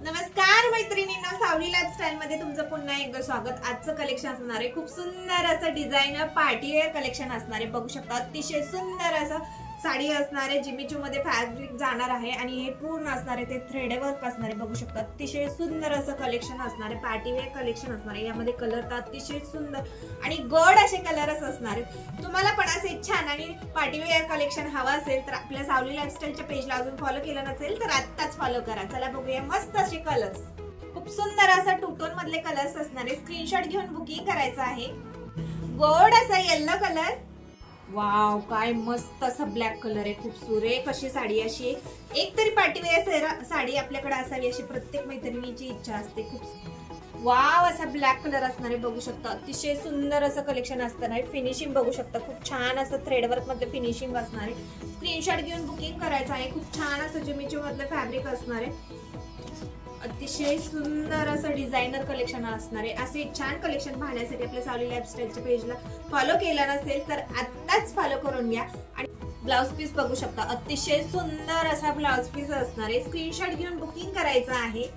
नमस्कार मैत्रिणींनो, सावली लाईफस्टाईल मध्ये तुमचं पुन्हा एकदा स्वागत। आजचं कलेक्शन असणार आहे खूप सुंदर असं डिझायनर पार्टी वेअर कलेक्शन असणार आहे। बघू शकता अतिशय सुंदर असं साडी असणार आहे। जिमीचू मध्ये फॅब्रिक जाणार आहे आणि हे पूर्ण असणार आहे ते थ्रेड वर्क असणार आहे। बघू शकता अतिशय सुंदर असं कलेक्शन असणार आहे, पार्टी वेअर कलेक्शन असणार आहे। यामध्ये कलर तर अतिशय सुंदर आणि गोड असे कलरच असणार आहेत। तुम्हाला पण असे छान आणि पार्टी वेअर कलेक्शन हवा असेल तर आपल्या सावली लाईफस्टाईलच्या पेजला अजून फॉलो केलं नसेल तर आत्ताच फॉलो करा। चला बघूया मस्त असे कलर्स, खूप सुंदर असं टू टोन मधले कलर्स असणार आहे। स्क्रीनशॉट घेऊन बुकिंग करायचं आहे। गोड असा येलो कलर, वाव काय मस्त असा ब्लॅक कलर आहे। खूप सुरेख अशी साडी, अशी एक तरी पार्टी वेअर साडी आपल्याकडे असावी अशी प्रत्येक मैत्रिणीची इच्छा असते। खूप वाव असा ब्लॅक कलर असणार आहे। बघू शकता अतिशय सुंदर असं कलेक्शन असणार आहे। फिनिशिंग बघू शकता, खूप छान असं थ्रेड वर्क मधले फिनिशिंग असणार आहे। स्क्रीनशॉट घेऊन बुकिंग करायचं आहे। खूप छान असं जिमीचू मधलं फॅब्रिक असणार आहे। अतिशय सुंदर असं डिझायनर कलेक्शन असणार आहे। असे छान कलेक्शन पाहण्यासाठी आपल्या सावली लाईफस्टाईलच्या पेजला फॉलो केलं नसेल तर आत्ताच फॉलो करून घ्या। आणि ब्लाउज पीस बघू शकता अतिशय सुंदर असा ब्लाउज पीस असणार आहे। स्क्रीनशॉट घेऊन बुकिंग करायचं आहे।